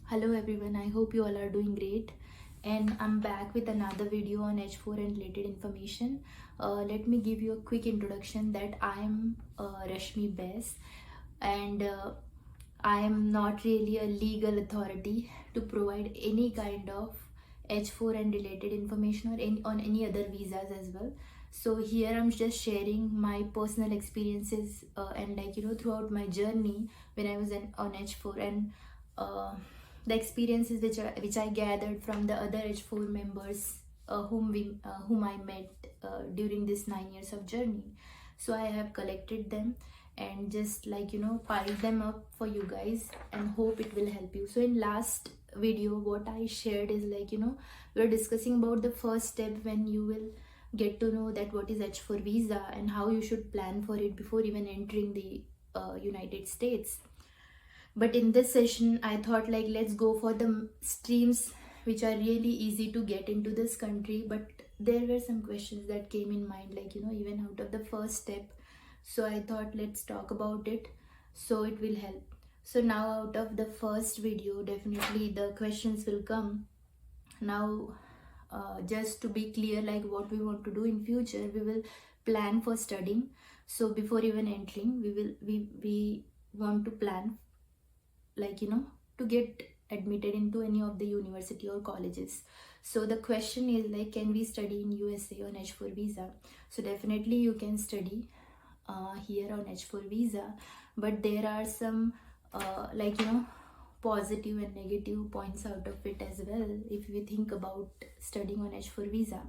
Hello everyone, I hope you all are doing great, and I'm back with another video on H4 and related information. Let me give you a quick introduction that I am Rashmi Bes, and I am not really a legal authority to provide any kind of H4 and related information or on any other visas as well. So here I'm just sharing my personal experiences and throughout my journey when I was on H4 and uh, the experiences which I gathered from the other H4 members whom I met during this 9 years of journey. So I have collected them and just piled them up for you guys and hope it will help you. So in last video what I shared is we're discussing about the first step when you will get to know that what is H4 visa and how you should plan for it before even entering the United States. But in this session I thought let's go for the streams which are really easy to get into this country, but there were some questions that came in mind even out of the first step. So I thought let's talk about it so it will help. So now out of the first video definitely the questions will come. Now just to be clear, what we want to do in future, we will plan for studying. So before even entering we want to plan to get admitted into any of the university or colleges. So the question is can we study in USA on H4 visa? So definitely you can study here on H4 visa, but there are some positive and negative points out of it as well if we think about studying on H4 visa.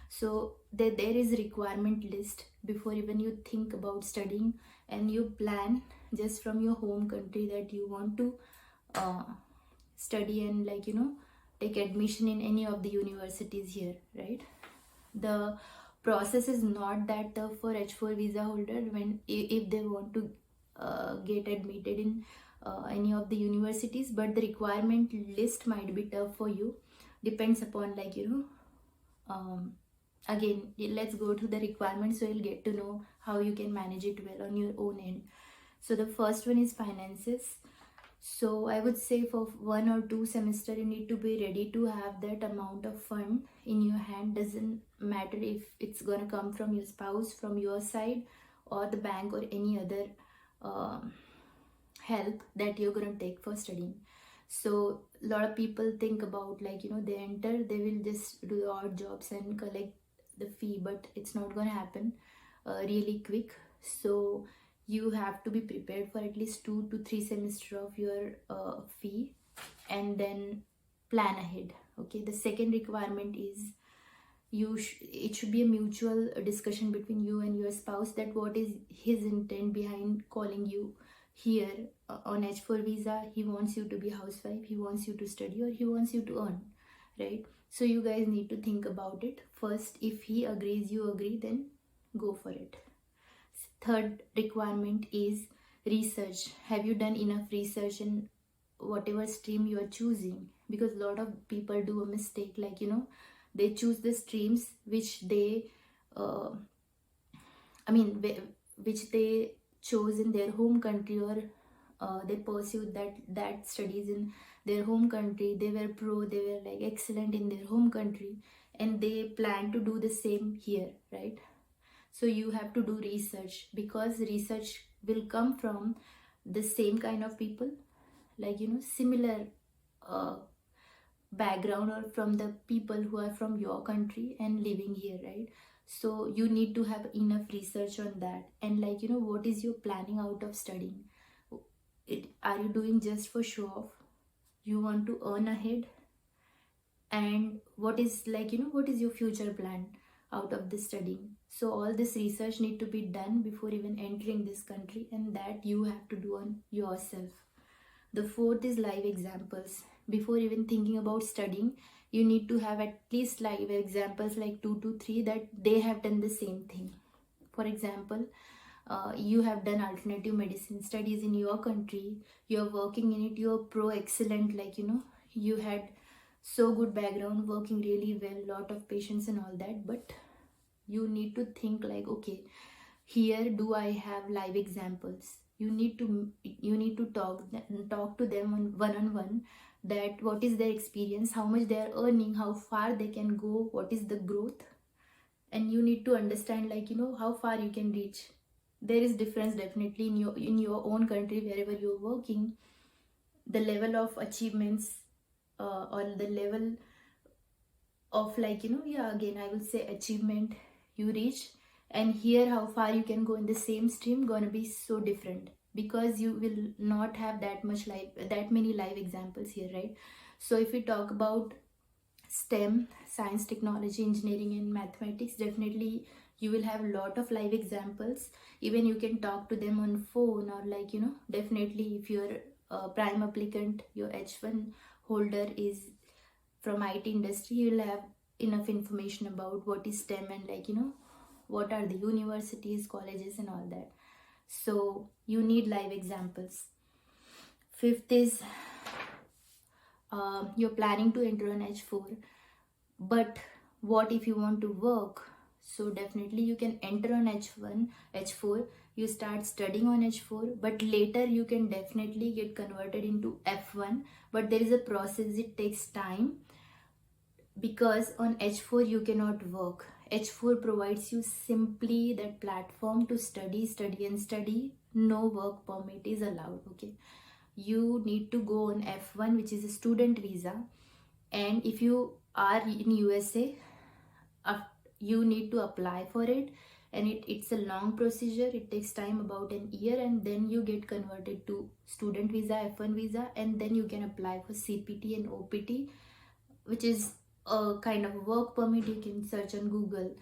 So there is requirement list before even you think about studying, and you plan just from your home country that you want to study and take admission in any of the universities here, right? The process is not that tough for H4 visa holder when if they want to get admitted in any of the universities, but the requirement list might be tough for you. Depends upon again, let's go to the requirements so you'll get to know how you can manage it well on your own end. So the first one is finances. So I would say for 1 or 2 semester you need to be ready to have that amount of fund in your hand. Doesn't matter if it's gonna come from your spouse, from your side, or the bank, or any other help that you're gonna take for studying. So a lot of people think about they enter, they will just do the odd jobs and collect the fee, but it's not gonna happen really quick. So you have to be prepared for at least 2 to 3 semester of your fee and then plan ahead. Okay, the second requirement is it should be a mutual discussion between you and your spouse that what is his intent behind calling you here on H4 visa. He wants you to be housewife, he wants you to study, or he wants you to earn, right? So you guys need to think about it first. If he agrees, you agree, then go for it. Third requirement is research. Have you done enough research in whatever stream you are choosing? Because a lot of people do a mistake, they choose the streams which they which they chose in their home country, or they pursued that studies in their home country. They were they were excellent in their home country, and they plan to do the same here, right? So you have to do research, because research will come from the same kind of people, similar background, or from the people who are from your country and living here, right? So you need to have enough research on that. And what is your planning out of studying? Are you doing just for show off? You want to earn ahead? And what is what is your future plan out of this studying? So all this research need to be done before even entering this country, and that you have to do on yourself. The fourth is live examples. Before even thinking about studying, you need to have at least live examples, 2 to 3, that they have done the same thing. For example, you have done alternative medicine studies in your country, you're working in it, you're pro excellent, you had so good background, working really well, lot of patients and all that. But you need to think okay, here do I have live examples? you need to talk to them on one, that what is their experience, how much they are earning, how far they can go, what is the growth, and you need to understand, like, how far you can reach. There is difference definitely in your own country, wherever you're working, the level of achievements, or the level of, like, yeah, again I will say achievement you reach, and here how far you can go in the same stream gonna be so different, because you will not have that many live examples here, right? So if we talk about STEM, science, technology, engineering and mathematics, definitely you will have a lot of live examples. Even you can talk to them on phone, or, like, definitely if you're a prime applicant, your H1 holder is from IT industry, you'll have enough information about what is STEM, and, like, what are the universities, colleges and all that. So you need live examples. Fifth is, you're planning to enter on H4, but what if you want to work? So definitely you can enter on H1, H4, you start studying on H4, but later you can definitely get converted into F1, but there is a process, it takes time, because on H4 you cannot work. H4 provides you simply that platform to study, no work permit is allowed, okay? You need to go on F1, which is a student visa, and if you are in USA, you need to apply for it, and it's a long procedure, it takes time about an year, and then you get converted to student visa, F1 visa, and then you can apply for CPT and OPT, which is a kind of work permit. You can search on Google.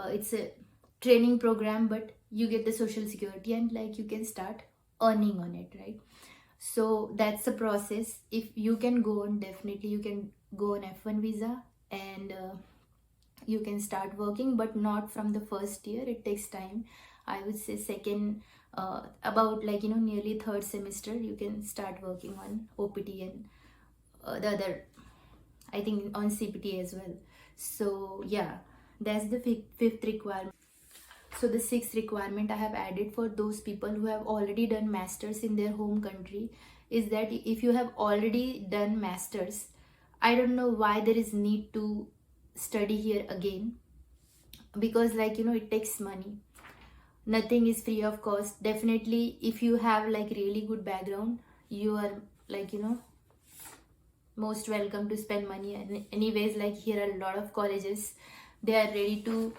It's a training program, but you get the social security, and, like, you can start earning on it, right? So that's the process. If you can go on, definitely you can go on F1 visa, and you can start working, but not from the first year, it takes time. I would say second, about, like, nearly third semester you can start working on OPT, and the other, I think, on CPT as well. So yeah, that's the fifth requirement. So the sixth requirement I have added for those people who have already done masters in their home country is that if you have already done masters, I don't know why there is need to study here again, because, like, it takes money. Nothing is free of cost. Definitely if you have, like, really good background, you are, like, most welcome to spend money. And anyways, like, here are a lot of colleges, they are ready to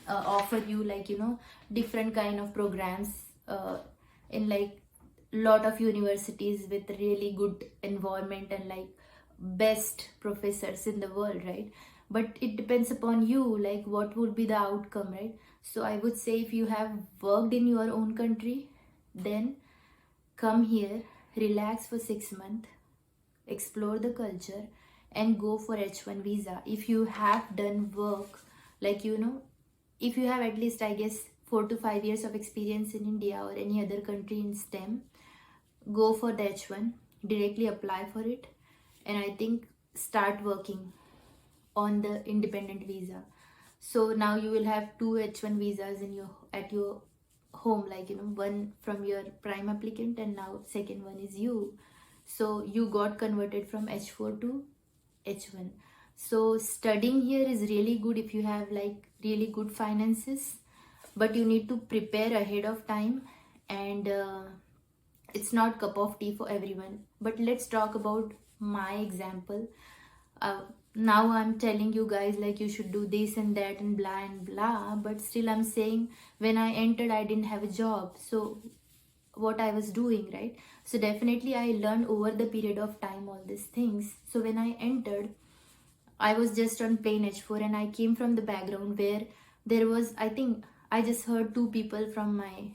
offer you, like, different kind of programs, in, like, lot of universities with really good environment and, like, best professors in the world, right? But it depends upon you, like, what would be the outcome, right? So I would say, if you have worked in your own country, then come here, relax for 6 months, explore the culture, and go for H1 visa. If you have done work, like, if you have at least, I guess, 4 to 5 years of experience in India or any other country in STEM, go for the H1, directly apply for it, and I think start working on the independent visa. So now you will have two H1 visas at your home, like, one from your prime applicant, and now second one is you. So you got converted from H4 to H1. So studying here is really good if you have, like, really good finances, but you need to prepare ahead of time, and it's not cup of tea for everyone. But let's talk about my example. Now I'm telling you guys, like, you should do this and that and blah, but still I'm saying, when I entered I didn't have a job, so what I was doing, right? So definitely I learned over the period of time all these things. So when I entered, I was just on plain H4, and I came from the background where there was, I think, I just heard two people from my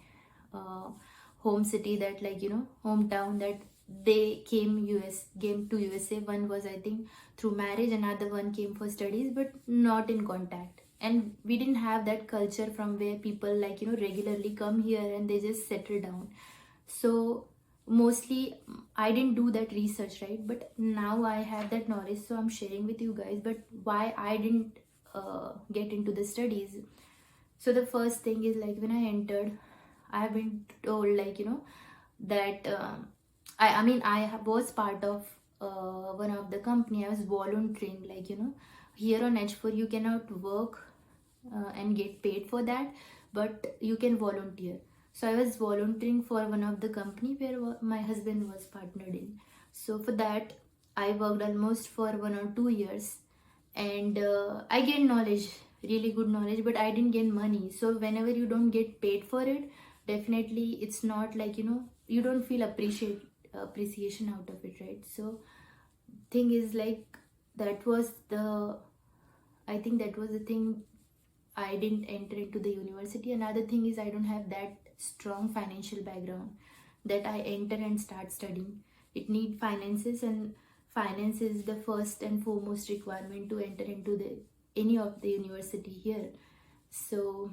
home city, that, like, hometown, that they came to USA. One was, I think, through marriage, another one came for studies, but not in contact. And we didn't have that culture from where people, like, regularly come here and they just settle down. So mostly I didn't do that research, right? But now I have that knowledge, so I'm sharing with you guys. But why I didn't get into the studies? So the first thing is, like, when I entered, I have been told, like, that I mean, was part of one of the company. I was volunteering, like, here on H4 you cannot work and get paid for that, but you can volunteer. So I was volunteering for one of the company where my husband was partnered in. So for that I worked almost for 1 or 2 years, and I gained knowledge, really good knowledge, but I didn't gain money. So whenever you don't get paid for it, definitely it's not like, you don't feel appreciation out of it, right? So thing is, like, that was the I think that was the thing. I didn't enter into the university. Another thing is, I don't have that strong financial background that I enter and start studying. It need finances, and finance is the first and foremost requirement to enter into the any of the university here. So,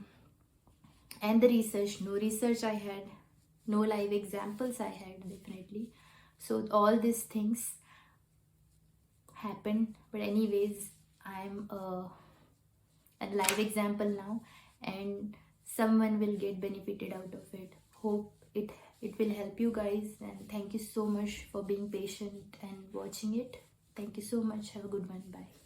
and the research, no research I had, no live examples I had, definitely. So all these things happened, but anyways, I'm a live example now, and someone will get benefited out of it. Hope it will help you guys, and thank you so much for being patient and watching it. Thank you so much. Have a good one. Bye.